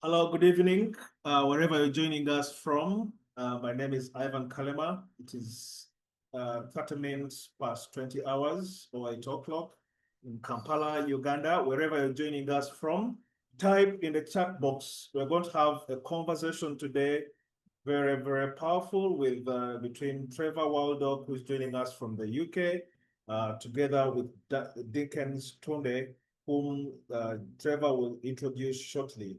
Hello, good evening, wherever you're joining us from. My name is Ivan Kalema. It is 30 minutes past 20 hours or 8 o'clock in Kampala, Uganda. Wherever you're joining us from, type in the chat box. We're going to have a conversation today, very, very powerful, with between Trevor Waldock, who's joining us from the UK, together with Dickens Thunde, whom Trevor will introduce shortly.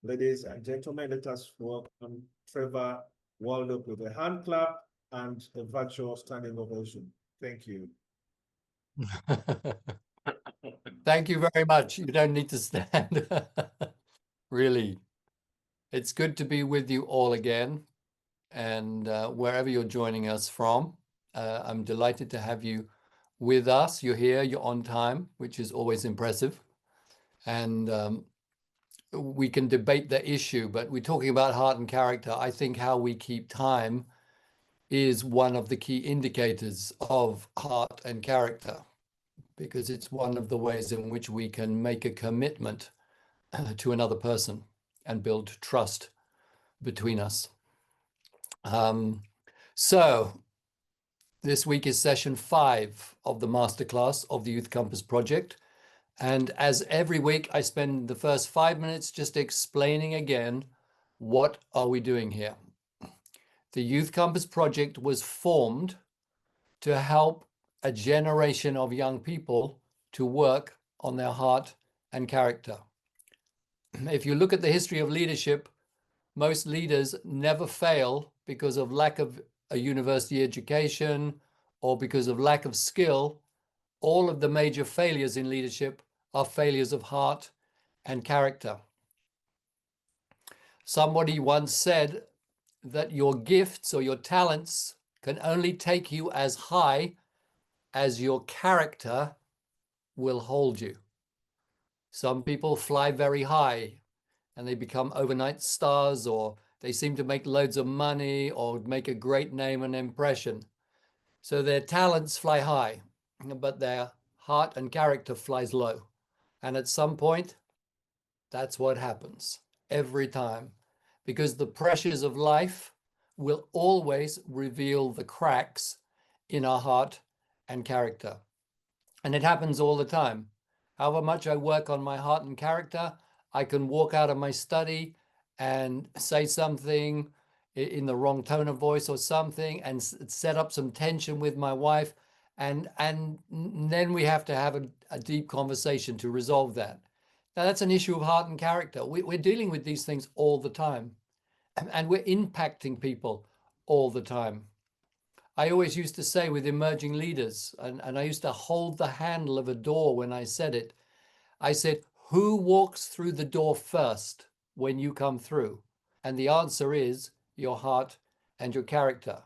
Ladies and gentlemen, let us welcome Trevor Waldock with a hand clap and a virtual standing ovation. Thank you. Thank you very much. You don't need to stand. Really, it's good to be with you all again. And wherever you're joining us from, I'm delighted to have you with us. You're here, you're on time, which is always impressive. And we can debate the issue, but we're talking about heart and character. I think how we keep time is one of the key indicators of heart and character, because it's one of the ways in which we can make a commitment to another person and build trust between us. So this week is session 5 of the Masterclass of the Youth Compass Project. And as every week, I spend the first 5 minutes just explaining again, what are we doing here? The Youth Compass Project was formed to help a generation of young people to work on their heart and character. If you look at the history of leadership, most leaders never fail because of lack of a university education or because of lack of skill. All of the major failures in leadership are failures of heart and character. Somebody once said that your gifts or your talents can only take you as high as your character will hold you. Some people fly very high and they become overnight stars, or they seem to make loads of money or make a great name and impression. So their talents fly high, but their heart and character flies low. And at some point, that's what happens every time, because the pressures of life will always reveal the cracks in our heart and character. And it happens all the time. However much I work on my heart and character, I can walk out of my study and say something in the wrong tone of voice or something and set up some tension with my wife. And then we have to have a deep conversation to resolve that. Now, that's an issue of heart and character. We're dealing with these things all the time, and we're impacting people all the time. I always used to say with emerging leaders, and I used to hold the handle of a door when I said it, I said, who walks through the door first when you come through? And the answer is your heart and your character,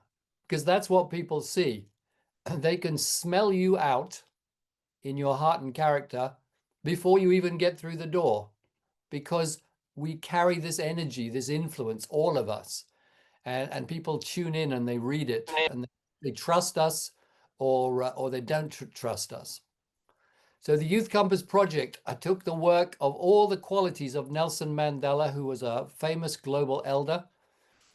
because that's what people see. They can smell you out in your heart and character before you even get through the door, because we carry this energy, this influence, all of us. And people tune in and they read it and they trust us, or they don't trust us. So the Youth Compass Project, I took the work of all the qualities of Nelson Mandela, who was a famous global elder,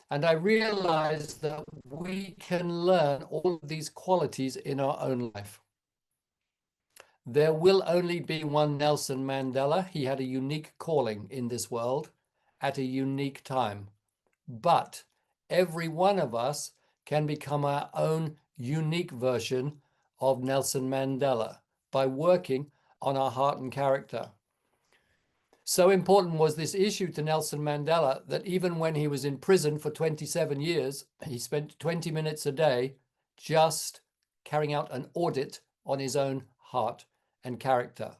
and I realized that we can learn all of these qualities in our own life. There will only be one Nelson Mandela. He had a unique calling in this world at a unique time. But every one of us can become our own unique version of Nelson Mandela by working on our heart and character. So important was this issue to Nelson Mandela that even when he was in prison for 27 years, he spent 20 minutes a day just carrying out an audit on his own heart and character.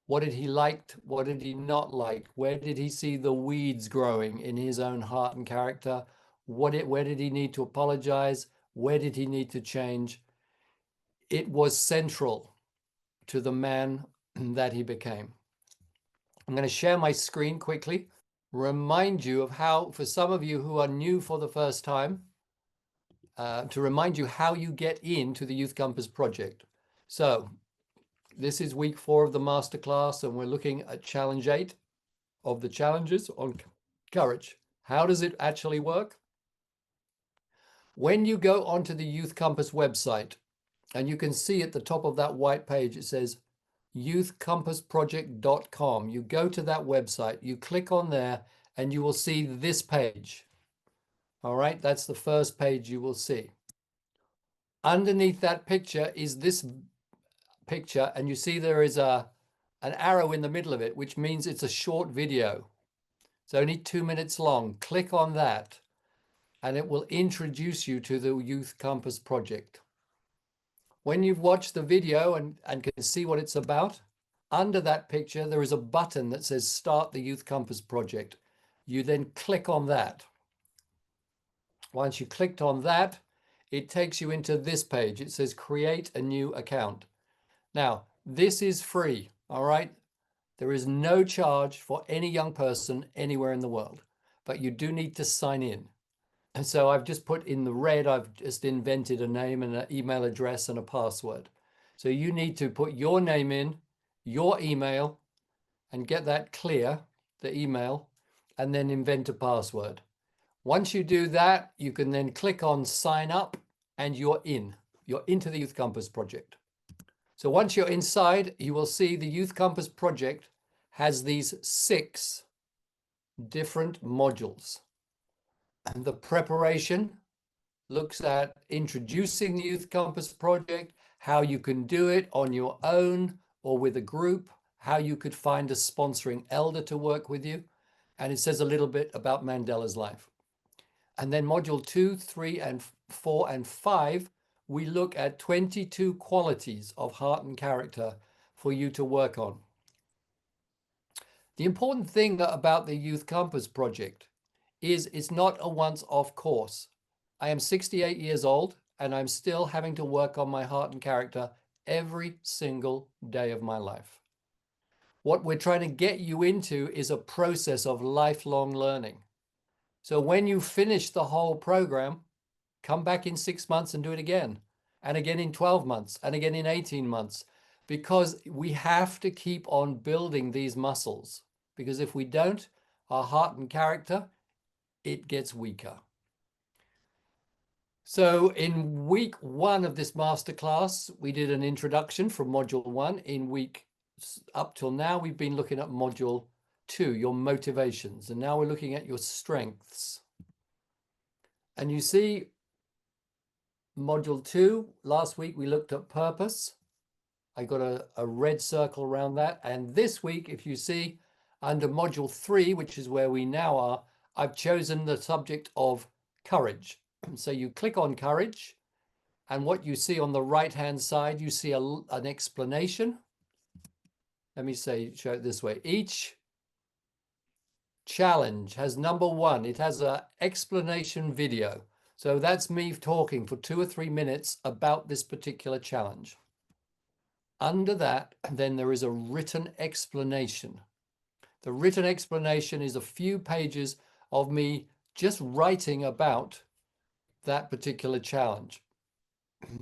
What did he like? What did he not like? Where did he see the weeds growing in his own heart and character? Where did he need to apologize? Where did he need to change? It was central to the man that he became. I'm going to share my screen quickly, remind you of how, for some of you who are new for the first time, to remind you how you get into the Youth Compass Project. So this is week 4 of the masterclass, and we're looking at challenge 8 of the challenges on courage. How does it actually work? When you go onto the Youth Compass website, and you can see at the top of that white page, it says youthcompassproject.com. You go to that website, you click on there, and you will see this page. All right, that's the first page you will see. Underneath that picture is this picture, and you see there is an arrow in the middle of it, which means it's a short video. It's only 2 minutes long. Click on that, and it will introduce you to the Youth Compass Project. When you've watched the video and can see what it's about, under that picture, there is a button that says Start the Youth Compass Project. You then click on that. Once you clicked on that, it takes you into this page. It says Create a New Account. Now, this is free, all right? There is no charge for any young person anywhere in the world, but you do need to sign in. And so I've just put in the red, I've just invented a name and an email address and a password. So you need to put your name in, your email, and get that clear, the email, and then invent a password. Once you do that, you can then click on sign up and you're in. You're into the Youth Compass Project. So once you're inside, you will see the Youth Compass Project has these 6 different modules. And the preparation looks at introducing the Youth Compass Project, how you can do it on your own or with a group, how you could find a sponsoring elder to work with you. And it says a little bit about Mandela's life. And then module 2, 3, and 4, and 5, we look at 22 qualities of heart and character for you to work on. The important thing about the Youth Compass Project is it's not a once-off course. I am 68 years old and I'm still having to work on my heart and character every single day of my life. What we're trying to get you into is a process of lifelong learning. So when you finish the whole program, come back in 6 months and do it again, and again in 12 months, and again in 18 months, because we have to keep on building these muscles. Because if we don't, our heart and character, it gets weaker. So in week 1 of this masterclass, we did an introduction from module 1. In week up till now, we've been looking at module 2, your motivations. And now we're looking at your strengths. And you see module 2, last week we looked at purpose. I got a red circle around that. And this week, if you see under module 3, which is where we now are, I've chosen the subject of courage. So you click on courage, and what you see on the right-hand side, you see an explanation. Let me show it this way. Each challenge has number 1, it has an explanation video. So that's me talking for 2 or 3 minutes about this particular challenge. Under that, then there is a written explanation. The written explanation is a few pages of me just writing about that particular challenge.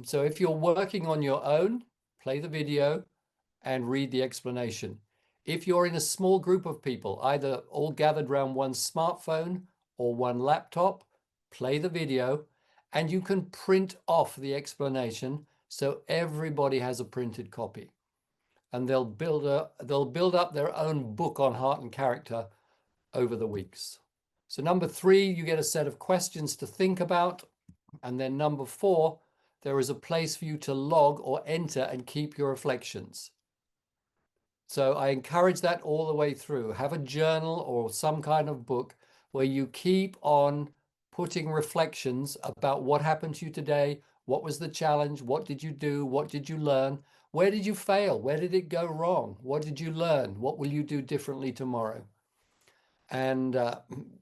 So if you're working on your own, play the video and read the explanation. If you're in a small group of people, either all gathered around one smartphone or one laptop, play the video, and you can print off the explanation so everybody has a printed copy. And they'll build up their own book on heart and character over the weeks. So number 3, you get a set of questions to think about. And then number 4, there is a place for you to log or enter and keep your reflections. So I encourage that all the way through. Have a journal or some kind of book where you keep on putting reflections about what happened to you today, what was the challenge, what did you do, what did you learn, where did you fail, where did it go wrong, what did you learn, what will you do differently tomorrow? And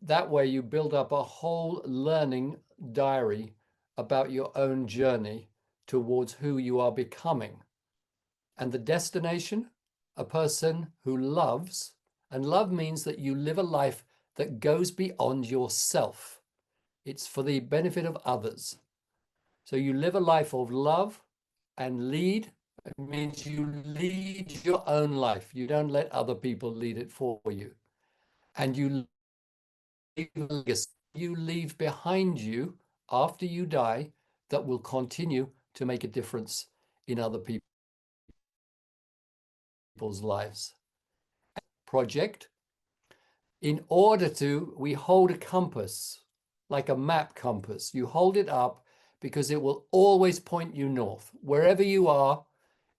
that way you build up a whole learning diary about your own journey towards who you are becoming. And the destination, a person who loves, and love means that you live a life that goes beyond yourself. It's for the benefit of others. So you live a life of love and lead. It means you lead your own life. You don't let other people lead it for you. and you leave a legacy you leave behind you after you die that will continue to make a difference in other people's lives. Project. In order to, we hold a compass, like a map compass. You hold it up because it will always point you north. Wherever you are,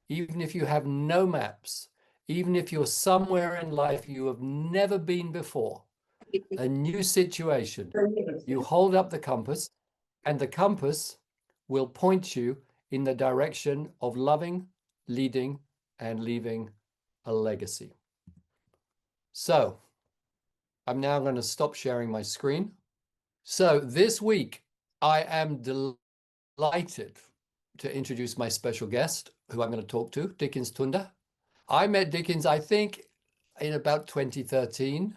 even if you have no maps, even if you're somewhere in life you have never been before, a new situation, you hold up the compass, and the compass will point you in the direction of loving, leading, and leaving a legacy. So I'm now going to stop sharing my screen. So this week, I am delighted to introduce my special guest, who I'm going to talk to, Dickens Thunde. I met Dickens, I think, in about 2013,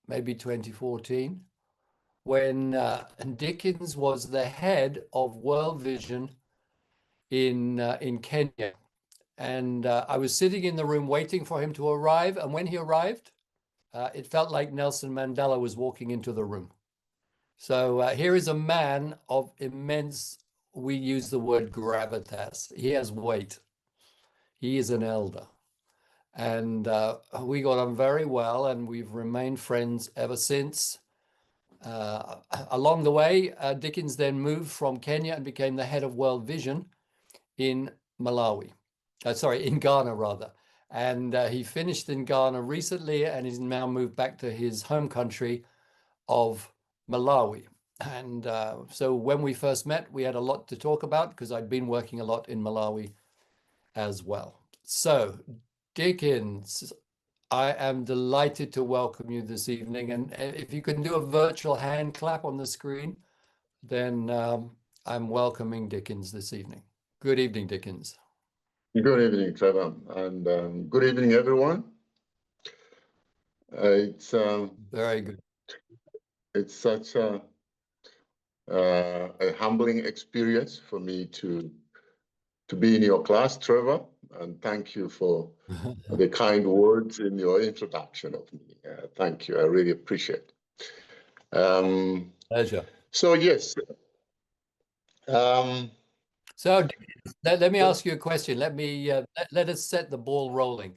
maybe 2014, when Dickens was the head of World Vision in Kenya. And I was sitting in the room waiting for him to arrive. And when he arrived, it felt like Nelson Mandela was walking into the room. So here is a man of immense, we use the word gravitas. He has weight. He is an elder. And we got on very well, and we've remained friends ever since. Along the way, Dickens then moved from Kenya and became the head of World Vision in Malawi. In Ghana, rather. And he finished in Ghana recently, and he's now moved back to his home country of Malawi. And so when we first met, we had a lot to talk about because I'd been working a lot in Malawi as well. So, Dickens, I am delighted to welcome you this evening. And if you can do a virtual hand clap on the screen, then I'm welcoming Dickens this evening. Good evening, Dickens. Good evening, Trevor, and good evening, everyone. It's very good. It's such a humbling experience for me to be in your class, Trevor, and thank you for the kind words in your introduction of me. Thank you. I really appreciate it. Pleasure. So, yes. So let me ask you a question. Let me let us set the ball rolling.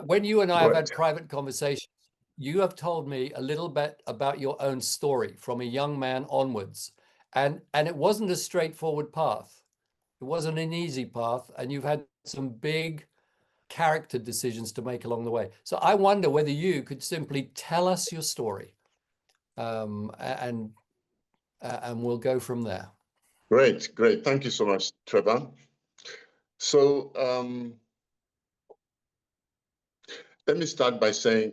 When you and I have had private conversations, you have told me a little bit about your own story from a young man onwards, and it wasn't a straightforward path. It wasn't an easy path, and you've had some big character decisions to make along the way. So I wonder whether you could simply tell us your story, and we'll go from there. Great. Thank you so much, Trevor. So let me start by saying,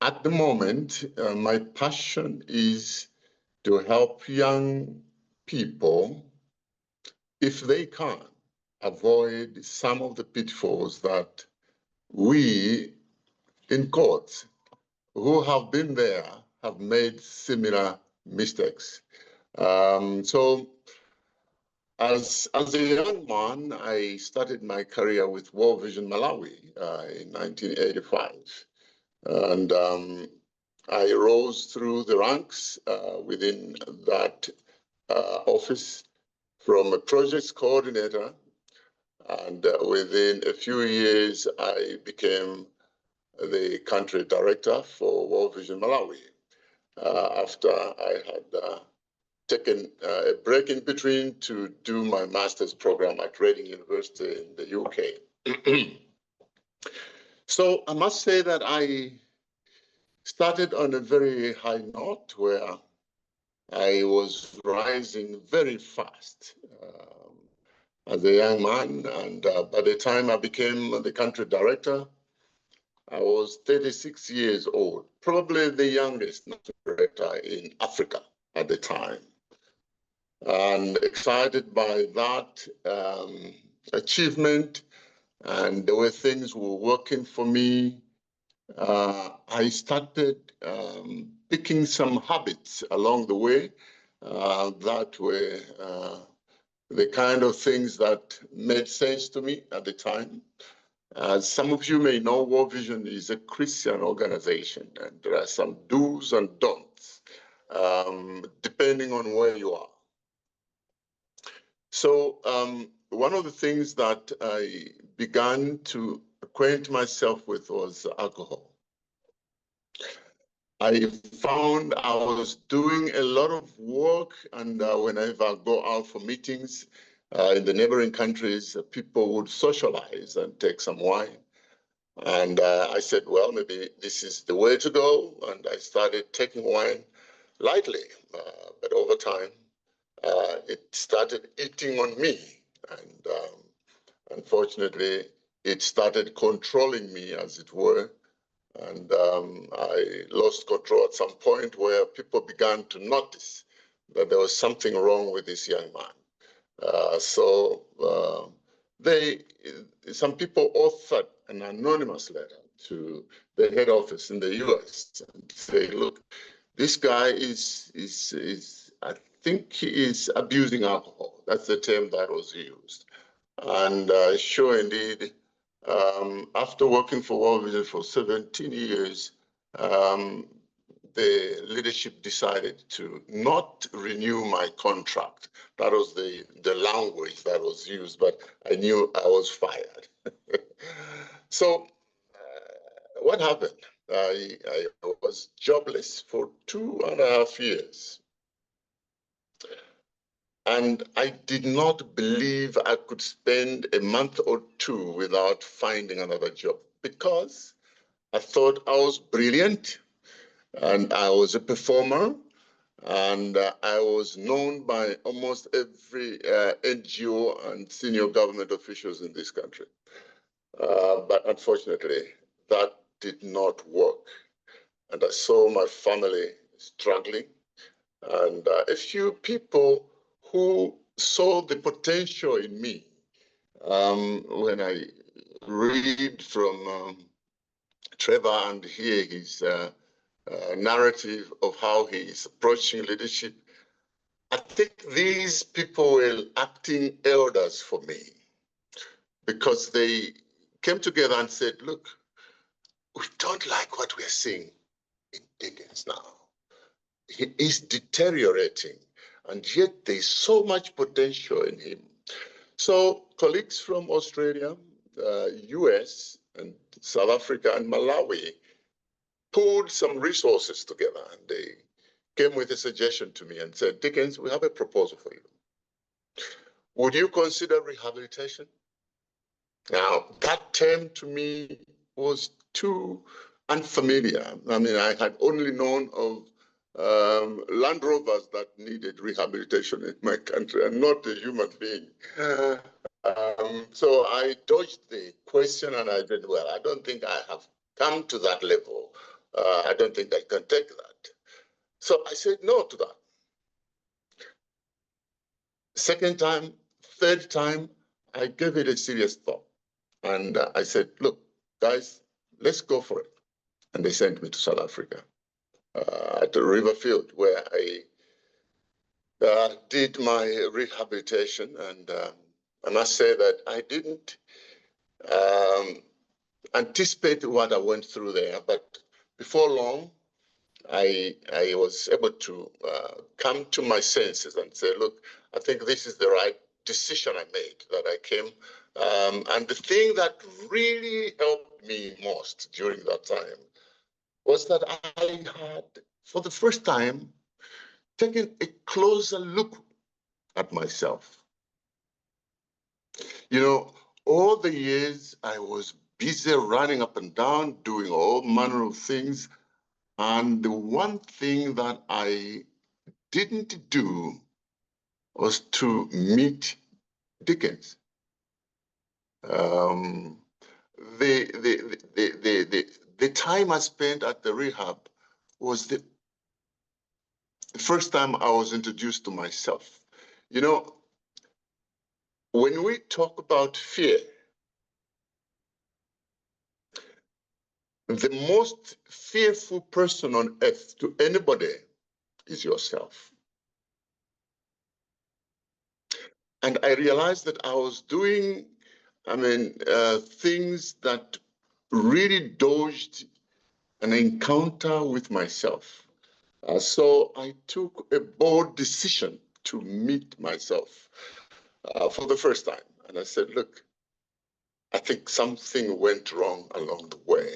at the moment, my passion is to help young people, if they can, avoid some of the pitfalls that we in courts who have been there have made similar mistakes. So as a young man, I started my career with World Vision Malawi in 1985. And I rose through the ranks within that office from a projects coordinator. And within a few years, I became the country director for World Vision Malawi after I had taken a break in between to do my master's program at Reading University in the UK. So I must say that I started on a very high note where I was rising very fast as a young man. And by the time I became the country director, I was 36 years old, probably the youngest director in Africa at the time. And excited by that achievement and the way things were working for me, I started picking some habits along the way that were the kind of things that made sense to me at the time. As some of you may know, World Vision is a Christian organization, and there are some do's and don'ts, depending on where you are. So one of the things that I began to acquaint myself with was alcohol. I found I was doing a lot of work, and whenever I go out for meetings in the neighboring countries, people would socialize and take some wine. And I said, well, maybe this is the way to go. And I started taking wine lightly, but over time, it started eating on me. And unfortunately, it started controlling me, as it were. And I lost control at some point where people began to notice that there was something wrong with this young man. Some people authored an anonymous letter to the head office in the US and say, look, this guy I think he is abusing alcohol. That's the term that was used. And sure, indeed, after working for World Vision for 17 years, the leadership decided to not renew my contract. That was the language that was used, but I knew I was fired. So what happened? I was jobless for 2.5 years. And I did not believe I could spend a month or two without finding another job, because I thought I was brilliant and I was a performer, and I was known by almost every NGO and senior government officials in this country. But unfortunately, that did not work. And I saw my family struggling, and a few people who saw the potential in me. When I read from Trevor and hear his narrative of how he is approaching leadership, I think these people were acting elders for me, because they came together and said, look, we don't like what we're seeing in Dickens now. He is deteriorating, and yet there's so much potential in him. So colleagues from Australia, US, and South Africa, and Malawi pulled some resources together, and they came with a suggestion to me and said, Dickens, we have a proposal for you. Would you consider rehabilitation? Now, that term to me was too unfamiliar. I mean, I had only known of Land Rovers that needed rehabilitation in my country, and not a human being. So I dodged the question, and I said, well, I don't think I have come to that level. I don't think I can take that. So I said no to that. Second time, third time, I gave it a serious thought. And I said, look, guys, let's go for it. And they sent me to South Africa, at the Riverfield, where I did my rehabilitation. And I must say that I didn't anticipate what I went through there. But before long, I was able to come to my senses and say, look, I think this is the right decision I made, that I came. And the thing that really helped me most during that time was that I had, for the first time, taken a closer look at myself. You know, all the years I was busy running up and down, doing all manner of things. And the one thing that I didn't do was to meet Dickens. The time I spent at the rehab was the first time I was introduced to myself. You know, when we talk about fear, the most fearful person on earth to anybody is yourself. And I realized that I was doing I mean, things that really dodged an encounter with myself. So I took a bold decision to meet myself for the first time. And I said, look, I think something went wrong along the way,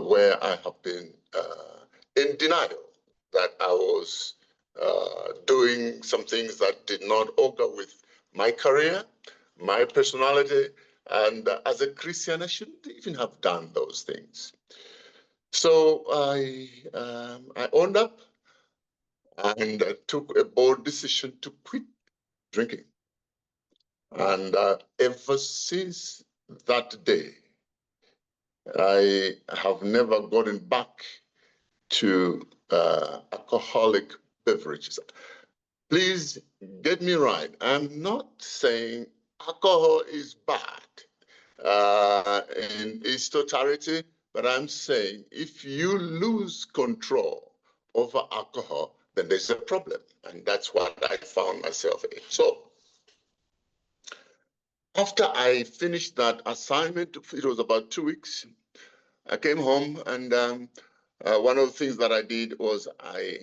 where I have been in denial that I was doing some things that did not augur with my career, my personality, and as a Christian, I shouldn't even have done those things. So I owned up and took a bold decision to quit drinking. And ever since that day, I have never gotten back to alcoholic beverages. Please get me right. I'm not saying alcohol is bad in its totality, but I'm saying if you lose control over alcohol, then there's a problem. And that's what I found myself in. So after I finished that assignment, it was about 2 weeks, I came home, and one of the things that I did was I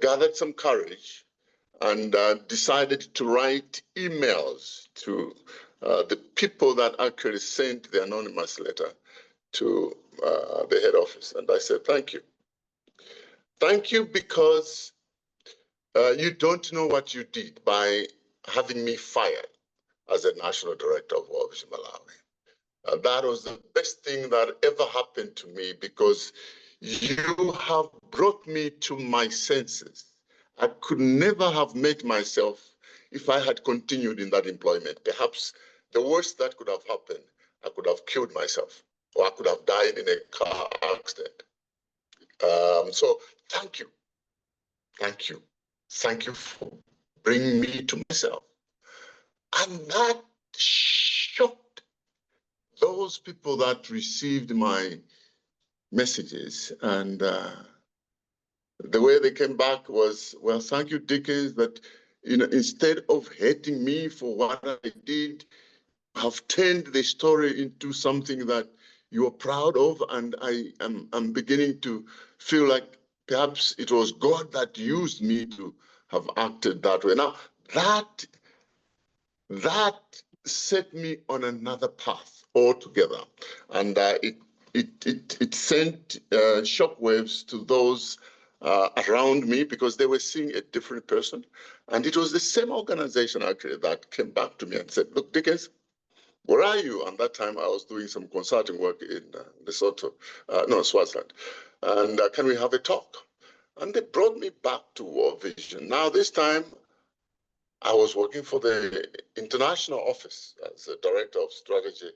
gathered some courage and decided to write emails to the people that actually sent the anonymous letter to the head office. And I said, thank you. Thank you because you don't know what you did by having me fired as a national director of World Vision Malawi. That was the best thing that ever happened to me because you have brought me to my senses. I could never have met myself if I had continued in that employment. Perhaps the worst that could have happened, I could have killed myself or I could have died in a car accident. So thank you. Thank you. Thank you for bringing me to myself. And that shocked those people that received my messages. And the way they came back was, well, thank you, Dickens, that instead of hating me for what I did, have turned the story into something that you are proud of. And I'm beginning to feel like perhaps it was God that used me to have acted that way. Now, that set me on another path altogether. And it sent shockwaves to those around me because they were seeing a different person. And it was the same organization actually that came back to me and said, look, Dickens, where are you? And that time I was doing some consulting work in Lesotho, Swaziland. And can we have a talk? And they brought me back to World Vision. Now this time, I was working for the international office as a director of strategy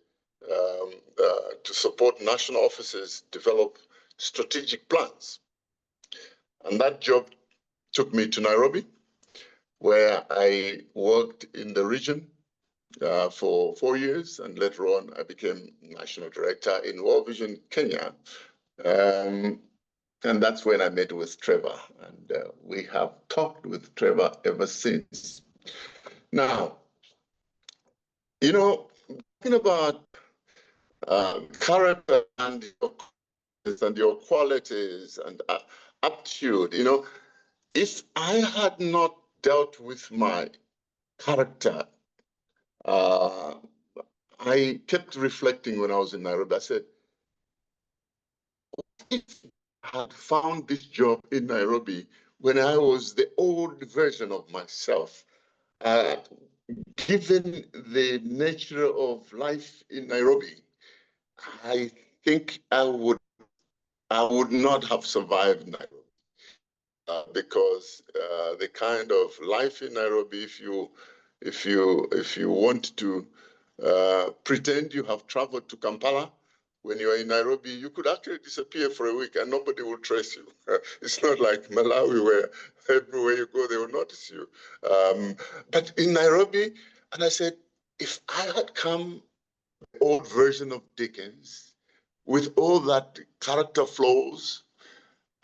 to support national offices develop strategic plans. And that job took me to Nairobi, where I worked in the region for 4 years. And later on, I became national director in World Vision Kenya. And that's when I met with Trevor. And we have talked with Trevor ever since. Now, talking about character and your qualities and aptitude, if I had not dealt with my character, I kept reflecting when I was in Nairobi. I said, if I had found this job in Nairobi when I was the old version of myself, given the nature of life in Nairobi, I think I would not have survived Nairobi because the kind of life in Nairobi, if you want to pretend you have traveled to Kampala, when you are in Nairobi, you could actually disappear for a week and nobody will trace you. It's not like Malawi where everywhere you go, they will notice you. But in Nairobi, and I said, if I had come the old version of Dickens with all that character flaws,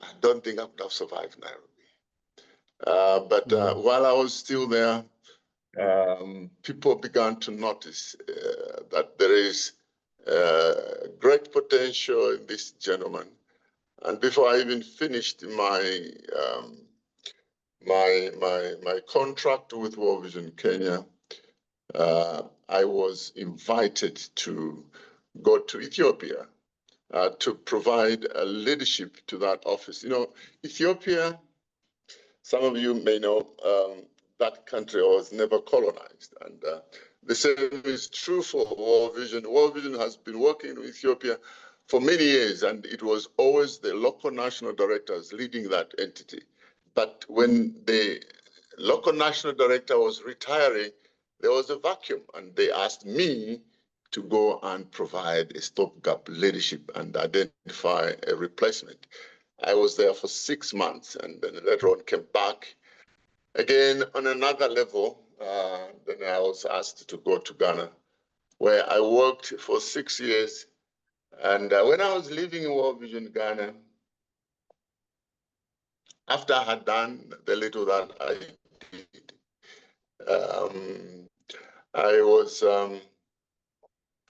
I don't think I would have survived Nairobi. But while I was still there, people began to notice that there is great potential in this gentleman. And before I even finished my my contract with World Vision Kenya, I was invited to go to Ethiopia to provide leadership to that office. You know, Ethiopia, some of you may know, that country was never colonized. And the same is true for World Vision. World Vision has been working in Ethiopia for many years, and it was always the local national directors leading that entity. But when the local national director was retiring, there was a vacuum, and they asked me to go and provide a stopgap leadership and identify a replacement. I was there for 6 months, and then later on came back again on another level. Then I was asked to go to Ghana, where I worked for 6 years. And when I was living in World Vision Ghana, after I had done the little that I did, I was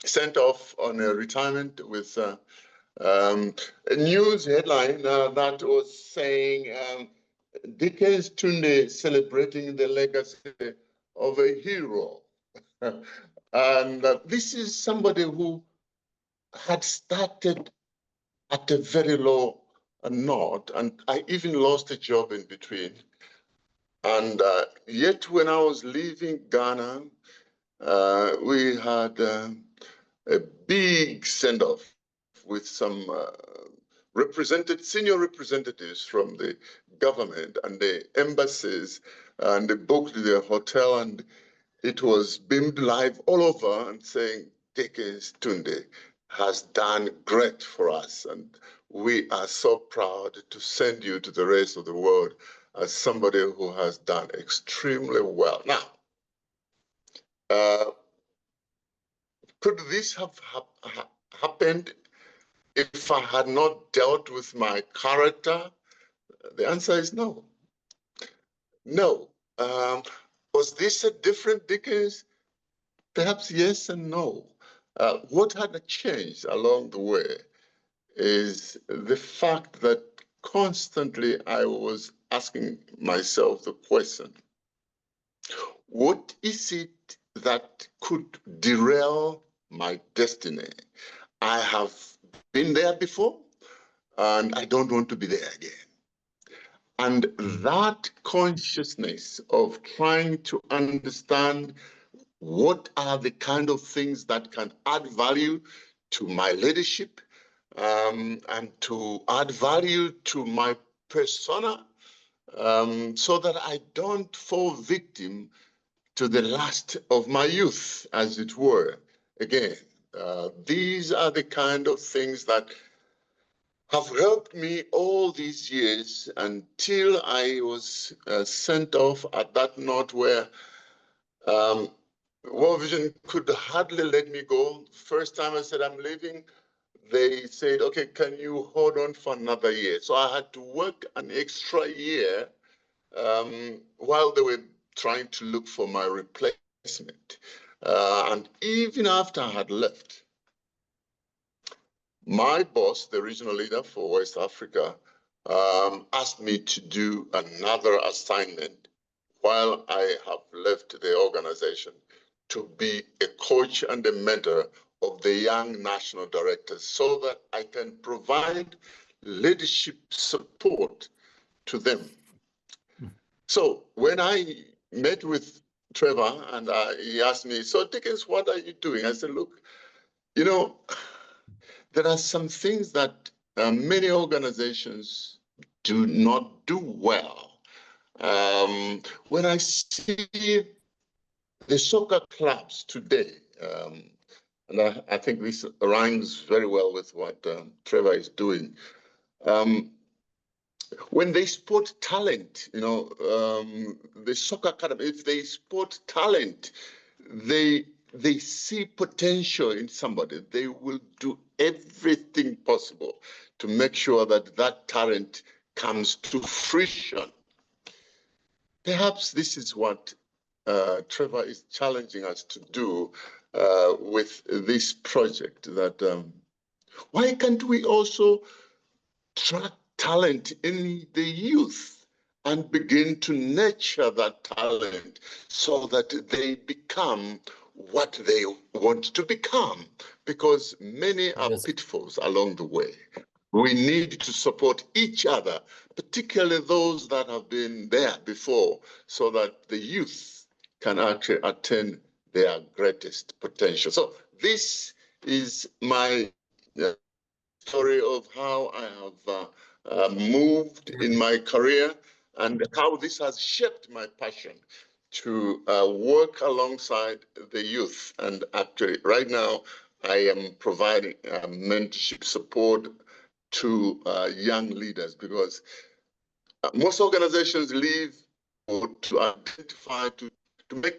sent off on a retirement with a news headline that was saying Dickens Thunde celebrating the legacy of a hero. And this is somebody who had started at a very low note, and I even lost a job in between. And yet when I was leaving Ghana, we had a big send-off with some senior representatives from the government and the embassies, and they booked their hotel, and it was beamed live all over and saying, Dickens Thunde has done great for us, and we are so proud to send you to the rest of the world as somebody who has done extremely well. Now, could this have happened if I had not dealt with my character? The answer is no. No. Was this a different Dickens? Perhaps yes and no. What had changed along the way is the fact that constantly I was asking myself the question, what is it that could derail my destiny? I have been there before, and I don't want to be there again. And that consciousness of trying to understand what are the kind of things that can add value to my leadership, and to add value to my persona, so that I don't fall victim to the lust of my youth, as it were. Again, these are the kind of things that have helped me all these years until I was sent off at that note where World Vision could hardly let me go. First time I said I'm leaving, they said, okay, can you hold on for another year? So I had to work an extra year while they were trying to look for my replacement. And even after I had left, my boss, the regional leader for West Africa, asked me to do another assignment while I have left the organization, to be a coach and a mentor of the young national directors so that I can provide leadership support to them. So when I met with Trevor and he asked me, so Dickens, what are you doing? I said, look, you know, there are some things that many organizations do not do well. When I see the soccer clubs today, and I think this rhymes very well with what Trevor is doing. When they spot talent, you know, the soccer academy, if they spot talent, they see potential in somebody, they will do everything possible to make sure that that talent comes to fruition. Perhaps this is what Trevor is challenging us to do with this project, that why can't we also track talent in the youth and begin to nurture that talent so that they become what they want to become? Because many are pitfalls along the way. We need to support each other, particularly those that have been there before, so that the youth can actually attain their greatest potential. So this is my story of how I have moved in my career and how this has shaped my passion to work alongside the youth. And actually, right now, I am providing mentorship support to young leaders, because most organizations leave to identify, to make,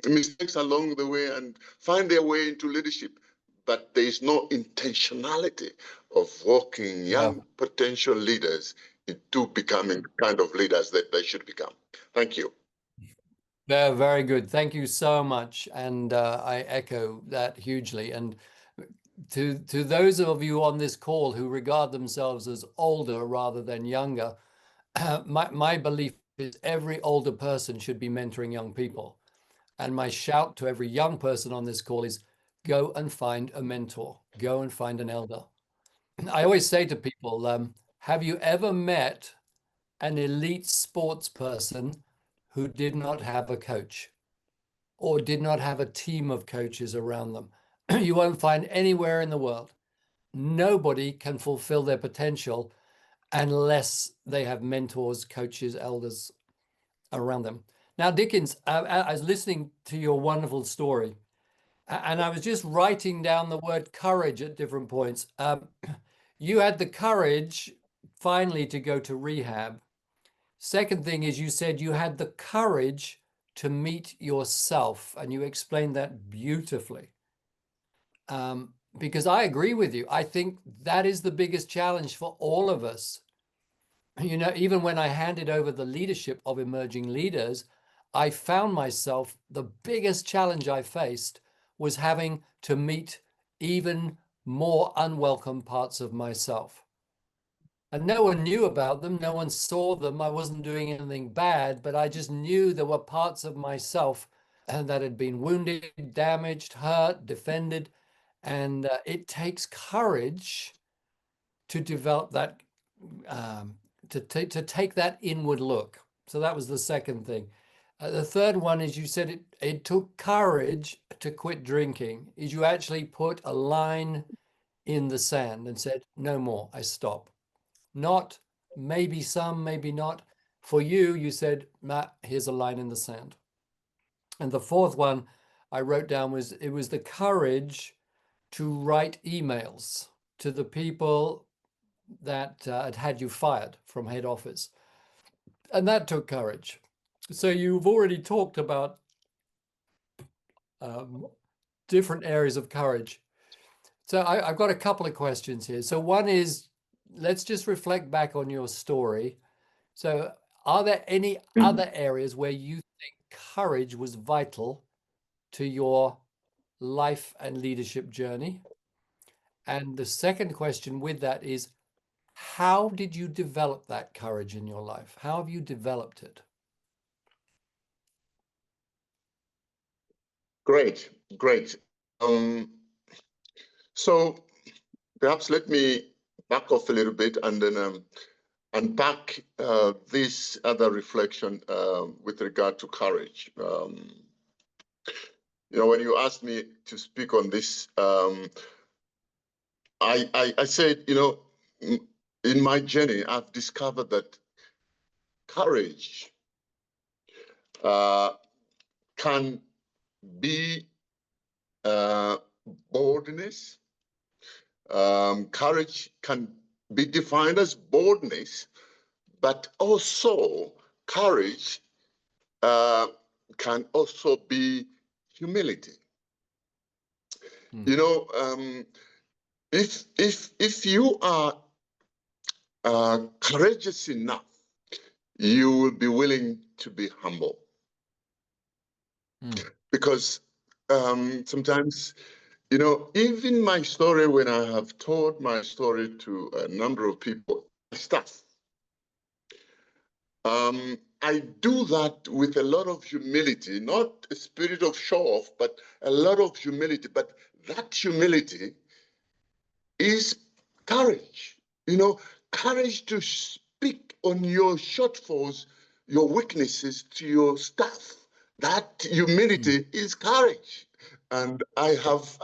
mistakes along the way and find their way into leadership. But there is no intentionality of walking young potential leaders into becoming the kind of leaders that they should become. Thank you. Yeah, very good. Thank you so much. And I echo that hugely. And to those of you on this call who regard themselves as older rather than younger, my belief is every older person should be mentoring young people. And my shout to every young person on this call is go and find a mentor, go and find an elder. I always say to people, have you ever met an elite sports person who did not have a coach or did not have a team of coaches around them? You won't find anywhere in the world. Nobody can fulfill their potential unless they have mentors, coaches, elders around them. Now, Dickens, I was listening to your wonderful story, and I was just writing down the word courage at different points. You had the courage finally to go to rehab. Second thing is, you said you had the courage to meet yourself, and you explained that beautifully. Because I agree with you. I think that is the biggest challenge for all of us. You know, even when I handed over the leadership of emerging leaders, I found myself, the biggest challenge I faced was having to meet even more unwelcome parts of myself. And no one knew about them. No one saw them. I wasn't doing anything bad, but I just knew there were parts of myself that had been wounded, damaged, hurt, defended. And it takes courage to develop that, to take that inward look. So that was the second thing. The third one is, you said it took courage to quit drinking. Is you actually put a line in the sand and said, no more, I stop. Not maybe some, maybe not. For you, you said, Matt, here's a line in the sand. And the fourth one I wrote down was, it was the courage to write emails to the people that had you fired from head office. And that took courage. So you've already talked about different areas of courage. So I've got a couple of questions here. So one is, let's just reflect back on your story. So are there any other areas where you think courage was vital to your life and leadership journey? And the second question with that is, how did you develop that courage in your life? How have you developed it? Great, great. So perhaps let me back off a little bit and then unpack this other reflection with regard to courage. You know, when you asked me to speak on this, I said, you know, in my journey, I've discovered that courage can be boldness. Courage can be defined as boldness, but also courage can also be humility. You know, if you are courageous enough, you will be willing to be humble. Mm. Because sometimes, you know, even my story, when I have told my story to a number of people, staff, I do that with a lot of humility, not a spirit of show off, but a lot of humility. But that humility is courage, you know, courage to speak on your shortfalls, your weaknesses to your staff. That humility is courage. And I've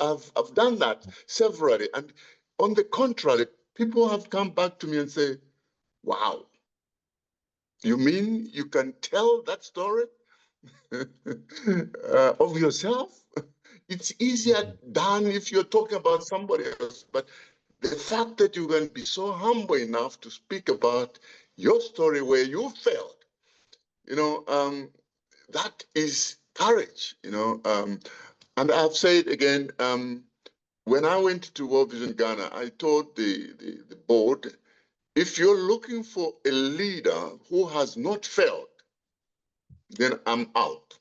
done that severally. And on the contrary, people have come back to me and say, wow, you mean you can tell that story of yourself? It's easier done if you're talking about somebody else. But the fact that you can be so humble enough to speak about your story where you failed, you know, that is courage, you know. And I've said again, when I went to World Vision Ghana, I told the board, if you're looking for a leader who has not failed, then I'm out.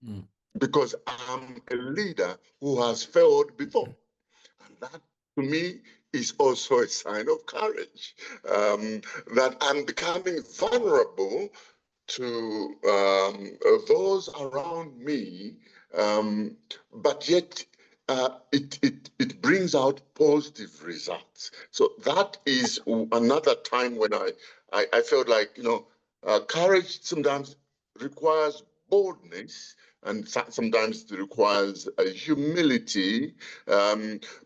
Mm. Because I'm a leader who has failed before. And that, to me, is also a sign of courage, that I'm becoming vulnerable to those around me, but yet it brings out positive results. So that is another time when I felt like, you know, courage sometimes requires boldness, and sometimes it requires humility,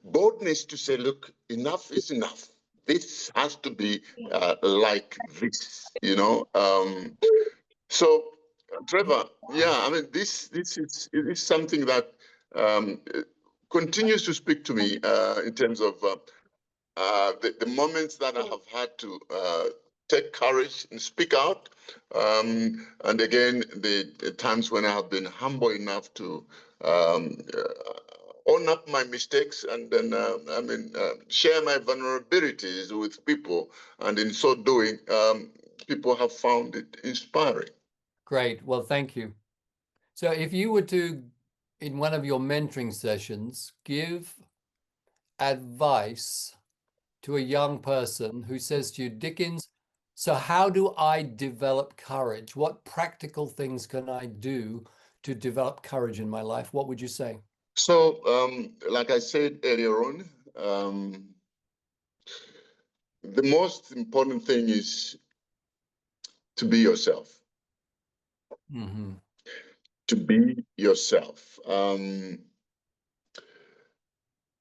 boldness to say, look, enough is enough. This has to be like this, you know. So, Trevor, yeah, I mean, this is something that continues to speak to me in terms of the moments that I have had to take courage and speak out, and again, the times when I have been humble enough to own up my mistakes and then, share my vulnerabilities with people, and in so doing, people have found it inspiring. Great. Well, thank you. So if you were to, in one of your mentoring sessions, give advice to a young person who says to you, Dickens, so how do I develop courage? What practical things can I do to develop courage in my life? What would you say? So, like I said earlier on, the most important thing is to be yourself. Mm-hmm. To be yourself. A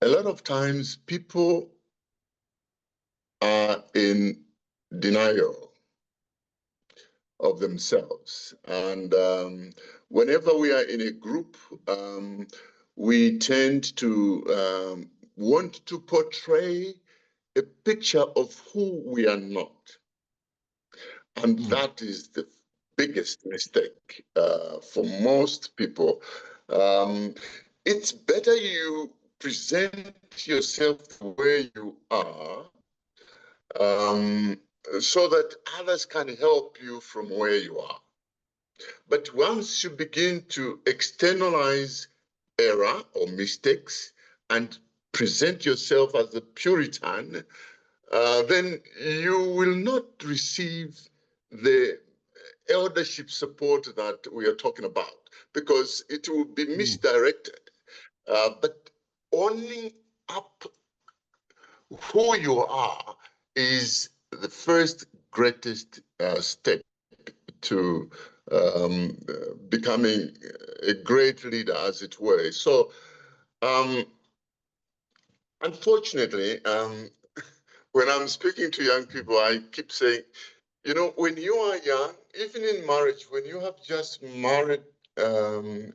lot of times people are in denial of themselves. And whenever we are in a group, we tend to want to portray a picture of who we are not. And that is the biggest mistake for most people. It's better you present yourself where you are, so that others can help you from where you are. But once you begin to externalize error or mistakes and present yourself as a Puritan, then you will not receive the eldership support that we are talking about, because it will be misdirected. But owning up who you are is the first greatest step to becoming a great leader, as it were. So, unfortunately, when I'm speaking to young people, I keep saying, you know, when you are young, even in marriage, when you have just married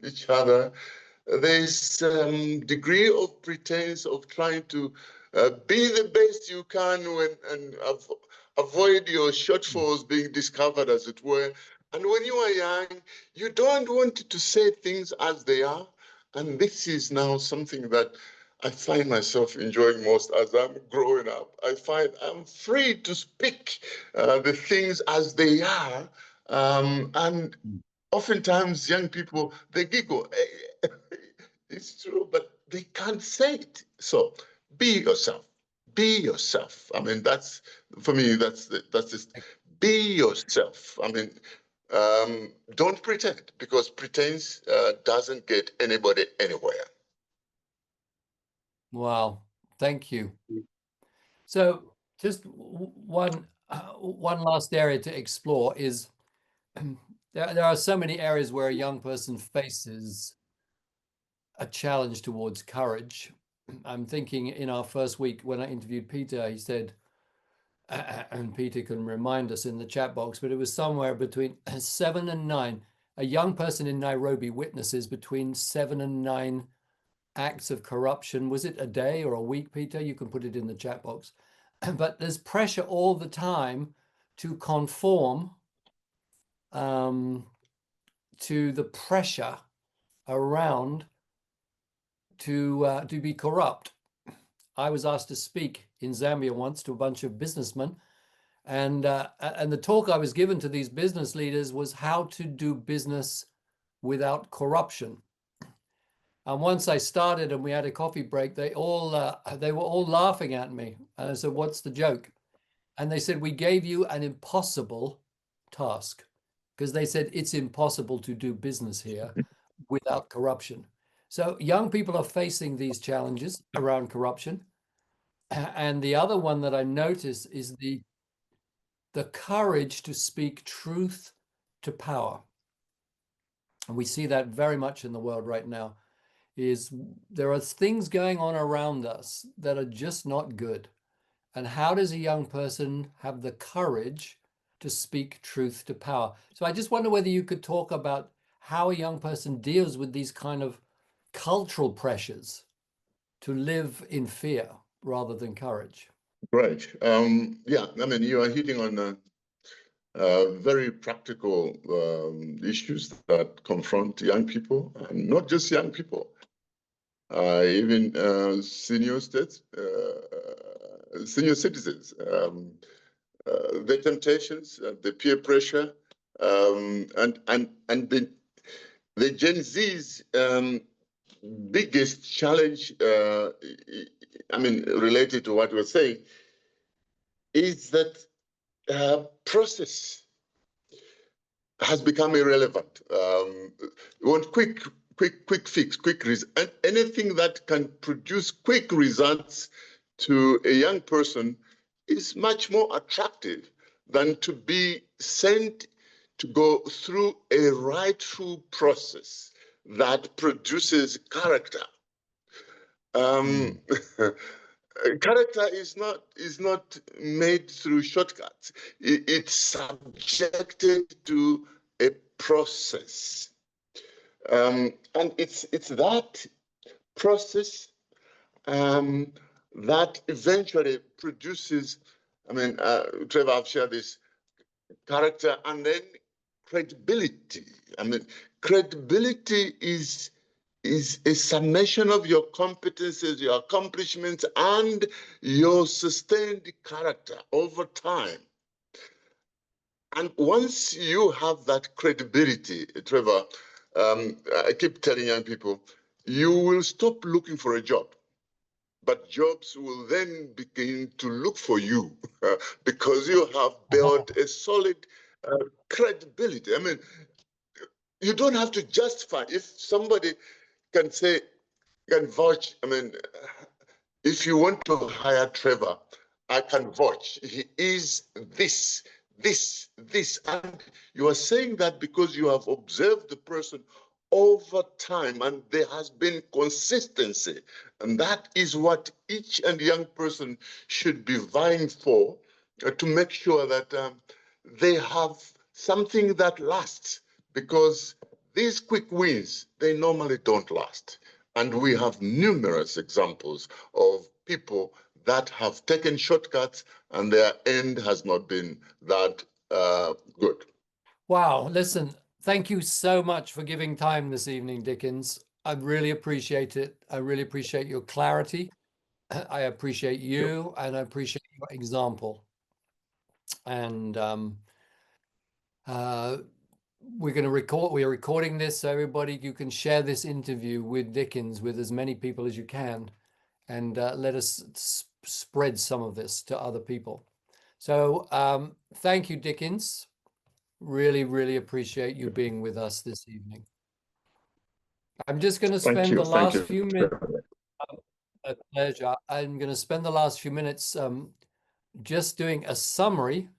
each other, there's some degree of pretense of trying to be the best you can and avoid your shortfalls being discovered, as it were. And when you are young, you don't want to say things as they are. And this is now something that I find myself enjoying most as I'm growing up. I find I'm free to speak the things as they are. And oftentimes young people, they giggle. It's true, but they can't say it. So be yourself. Be yourself. I mean, that's, for me, that's just, be yourself. I mean, don't pretend, because pretense doesn't get anybody anywhere. Wow, thank you. So just one last area to explore is there are so many areas where a young person faces a challenge towards courage. I'm thinking in our first week when I interviewed Peter, he said, and Peter can remind us in the chat box, but it was somewhere between 7 and 9. A young person in Nairobi witnesses between 7 and 9 acts of corruption. Was it a day or a week, Peter? You can put it in the chat box. But there's pressure all the time to conform to the pressure around to be corrupt. I was asked to speak in Zambia once to a bunch of businessmen, and the talk I was given to these business leaders was how to do business without corruption. And once I started and we had a coffee break, they were all laughing at me. And I said, "What's the joke?" And they said, "We gave you an impossible task," because they said it's impossible to do business here without corruption. So young people are facing these challenges around corruption. And the other one that I notice is the courage to speak truth to power. And we see that very much in the world right now. Is there are things going on around us that are just not good. And how does a young person have the courage to speak truth to power? So I just wonder whether you could talk about how a young person deals with these kind of cultural pressures to live in fear rather than courage. Right. Yeah, I mean, you are hitting on very practical issues that confront young people, and not just young people, even senior citizens, the temptations, the peer pressure, and the Gen Z's biggest challenge, I mean, related to what we're saying, is that process has become irrelevant. We want quick fix, quick results. And anything that can produce quick results to a young person is much more attractive than to be sent to go through a right-through process that produces character. Character is not made through shortcuts. It's subjected to a process, and it's that process that eventually produces. I mean, Trevor, I've shared this character and then credibility. I mean, credibility is a summation of your competences, your accomplishments, and your sustained character over time. And once you have that credibility, Trevor, I keep telling young people, you will stop looking for a job, but jobs will then begin to look for you because you have built a solid credibility. I mean, you don't have to justify. If somebody can say, can vouch, I mean, if you want to hire Trevor, I can vouch. He is this. And you are saying that because you have observed the person over time and there has been consistency. And that is what each and young person should be vying for, to make sure that they have something that lasts, because these quick wins, they normally don't last. And we have numerous examples of people that have taken shortcuts and their end has not been that good. Wow, listen, thank you so much for giving time this evening, Dickens. I really appreciate it. I really appreciate your clarity. I appreciate you, and I appreciate your example. And we're recording this, so everybody, you can share this interview with Dickens with as many people as you can, and let us spread some of this to other people. So thank you, Dickens. Really, really appreciate you being with us this evening. I'm just going to spend the last few minutes. A pleasure. I'm going to spend the last few minutes just doing a summary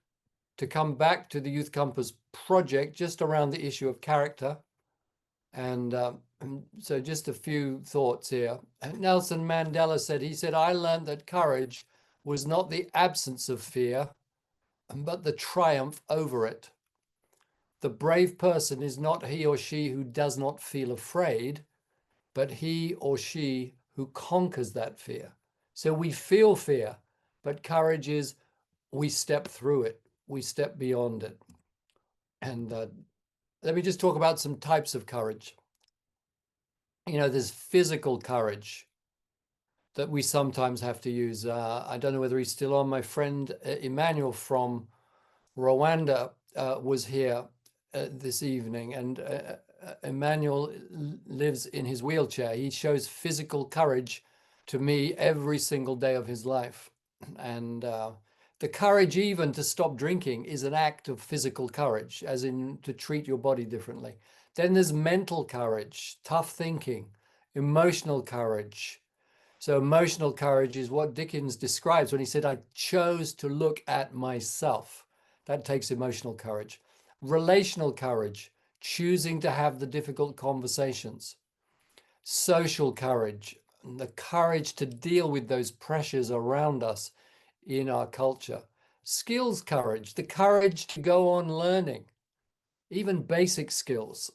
to come back to the Youth Compass project, just around the issue of character. And so just a few thoughts here. Nelson Mandela said, I learned that courage was not the absence of fear, but the triumph over it. The brave person is not he or she who does not feel afraid, but he or she who conquers that fear. So we feel fear, but courage is we step through it, we step beyond it. And let me just talk about some types of courage. You know, there's physical courage that we sometimes have to use. I don't know whether he's still on. My friend Emmanuel from Rwanda was here this evening, and Emmanuel lives in his wheelchair. He shows physical courage to me every single day of his life. And the courage even to stop drinking is an act of physical courage, as in to treat your body differently. Then there's mental courage, tough thinking, emotional courage. So emotional courage is what Dickens describes when he said, I chose to look at myself. That takes emotional courage. Relational courage, choosing to have the difficult conversations. Social courage, the courage to deal with those pressures around us in our culture. Skills courage, the courage to go on learning, even basic skills.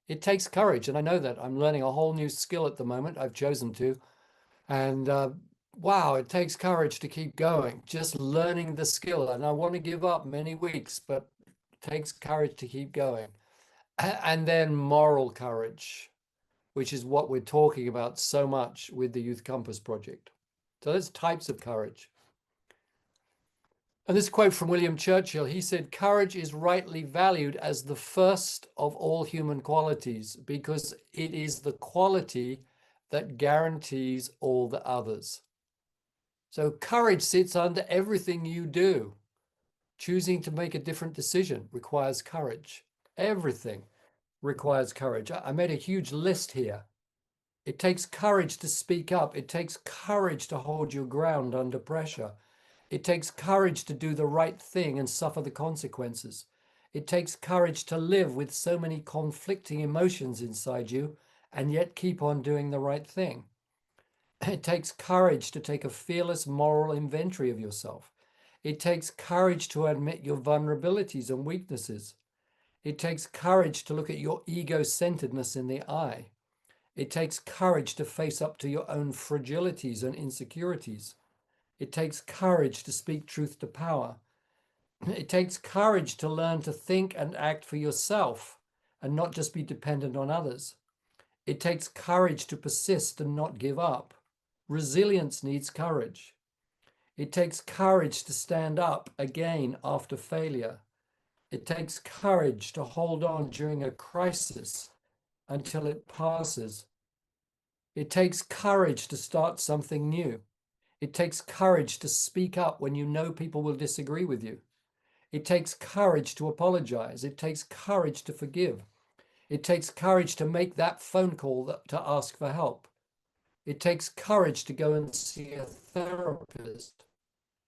It takes courage, and I know that. I'm learning a whole new skill at the moment. I've chosen to. And wow, it takes courage to keep going, just learning the skill. And I want to give up many weeks, but it takes courage to keep going. And then moral courage, which is what we're talking about so much with the Youth Compass Project. So there's types of courage. And this quote from William Churchill, he said, courage is rightly valued as the first of all human qualities because it is the quality that guarantees all the others. So courage sits under everything you do. Choosing to make a different decision requires courage. Everything requires courage. I made a huge list here. It takes courage to speak up. It takes courage to hold your ground under pressure. It takes courage to do the right thing and suffer the consequences. It takes courage to live with so many conflicting emotions inside you and yet keep on doing the right thing. It takes courage to take a fearless moral inventory of yourself. It takes courage to admit your vulnerabilities and weaknesses. It takes courage to look at your ego-centeredness in the eye. It takes courage to face up to your own fragilities and insecurities. It takes courage to speak truth to power. It takes courage to learn to think and act for yourself and not just be dependent on others. It takes courage to persist and not give up. Resilience needs courage. It takes courage to stand up again after failure. It takes courage to hold on during a crisis until it passes. It takes courage to start something new. It takes courage to speak up when you know people will disagree with you. It takes courage to apologize. It takes courage to forgive. It takes courage to make that phone call to ask for help. It takes courage to go and see a therapist.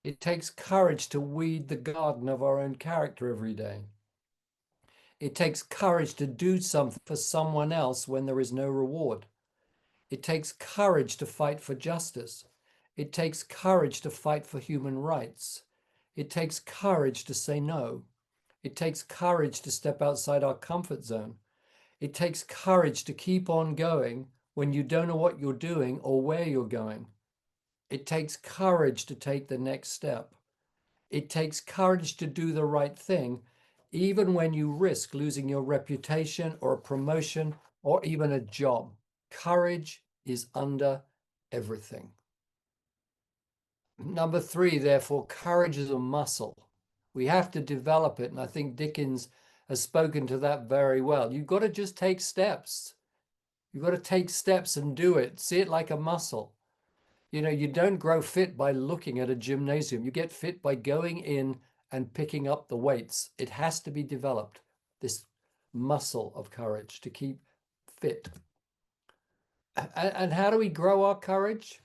It takes courage to weed the garden of our own character every day. It takes courage to do something for someone else when there is no reward. It takes courage to fight for justice. It takes courage to fight for human rights. It takes courage to say no. It takes courage to step outside our comfort zone. It takes courage to keep on going when you don't know what you're doing or where you're going. It takes courage to take the next step. It takes courage to do the right thing, even when you risk losing your reputation or a promotion or even a job. Courage is under everything. Number 3, therefore, courage is a muscle. We have to develop it. And I think Dickens has spoken to that very well. You've got to just take steps. You've got to take steps and do it. See it like a muscle. You know, you don't grow fit by looking at a gymnasium. You get fit by going in and picking up the weights. It has to be developed, this muscle of courage to keep fit. And how do we grow our courage?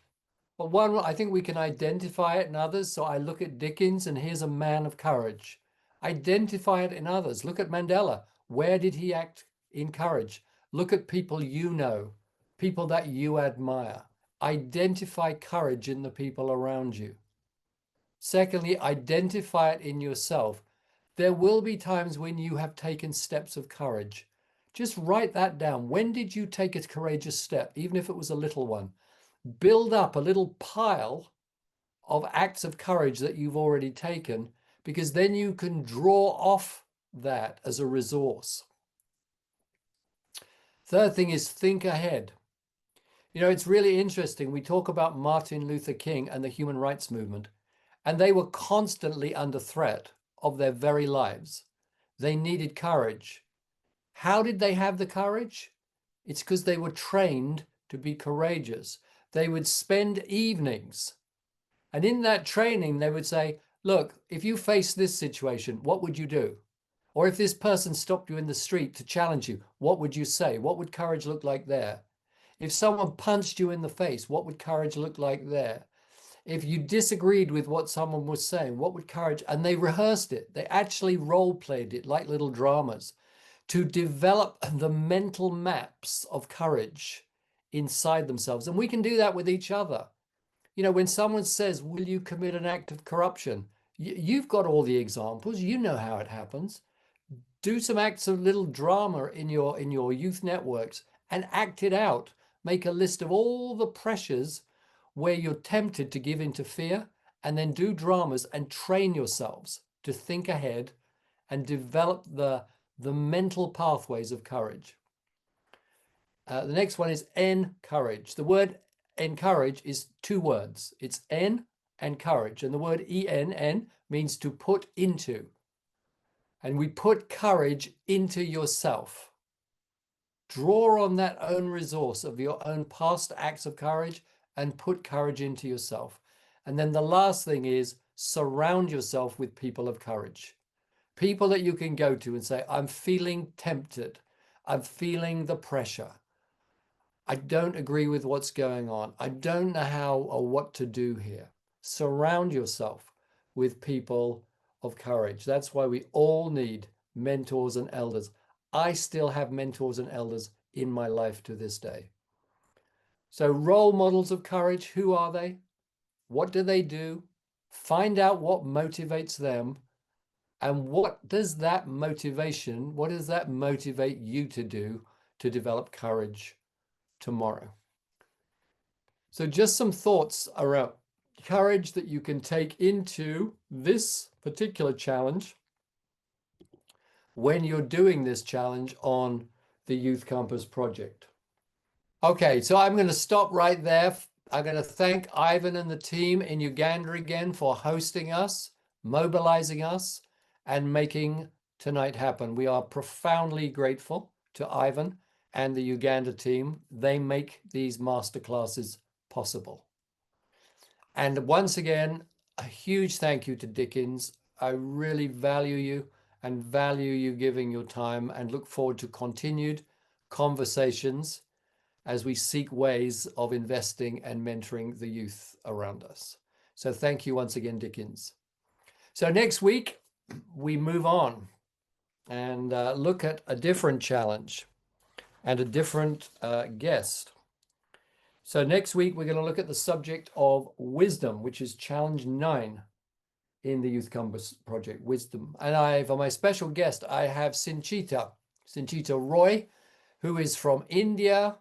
Well, one, I think we can identify it in others. So I look at Dickens, and here's a man of courage. Identify it in others. Look at Mandela. Where did he act in courage? Look at people you know, people that you admire. Identify courage in the people around you. Secondly, identify it in yourself. There will be times when you have taken steps of courage. Just write that down. When did you take a courageous step, even if it was a little one? Build up a little pile of acts of courage that you've already taken, because then you can draw off that as a resource. Third thing is think ahead. You know, it's really interesting. We talk about Martin Luther King and the human rights movement, and they were constantly under threat of their very lives. They needed courage. How did they have the courage? It's because they were trained to be courageous. They would spend evenings, and in that training, they would say, look, if you face this situation, what would you do? Or if this person stopped you in the street to challenge you, what would you say? What would courage look like there? If someone punched you in the face, what would courage look like there? If you disagreed with what someone was saying, what would courage? And they rehearsed it. They actually role played it like little dramas to develop the mental maps of courage inside themselves. And we can do that with each other. You know, when someone says, will you commit an act of corruption? You've got all the examples. You know how it happens. Do some acts of little drama in your youth networks and act it out. Make a list of all the pressures where you're tempted to give into fear, and then do dramas and train yourselves to think ahead and develop the mental pathways of courage. The next one is encourage. The word encourage is two words. It's en and courage. And the word en means to put into. And we put courage into yourself. Draw on that own resource of your own past acts of courage and put courage into yourself. And then the last thing is surround yourself with people of courage. People that you can go to and say, I'm feeling tempted. I'm feeling the pressure. I don't agree with what's going on. I don't know how or what to do here. Surround yourself with people of courage. That's why we all need mentors and elders. I still have mentors and elders in my life to this day. So role models of courage, who are they? What do they do? Find out what motivates them. And what does that motivate you to do to develop courage tomorrow? So just some thoughts around courage that you can take into this particular challenge when you're doing this challenge on the Youth Campus project. Okay, so I'm going to stop right there. I'm going to thank Ivan and the team in Uganda again for hosting us, mobilizing us, and making tonight happen. We are profoundly grateful to Ivan and the Uganda team. They make these masterclasses possible. And once again, a huge thank you to Dickens. I really value you and value you giving your time, and look forward to continued conversations as we seek ways of investing and mentoring the youth around us. So thank you once again, Dickens. So next week, we move on and look at a different challenge and a different guest. So next week, we're going to look at the subject of wisdom, which is challenge 9 in the Youth Campus project, wisdom. And for my special guest, I have Sinchita Roy, who is from India,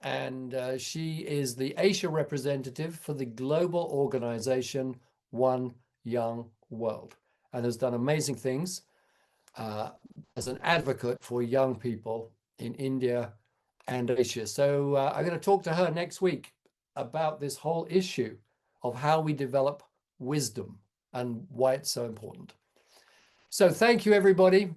and she is the Asia representative for the global organization One Young World, and has done amazing things as an advocate for young people in India and Asia. So I'm going to talk to her next week about this whole issue of how we develop wisdom and why it's so important. So thank you, everybody.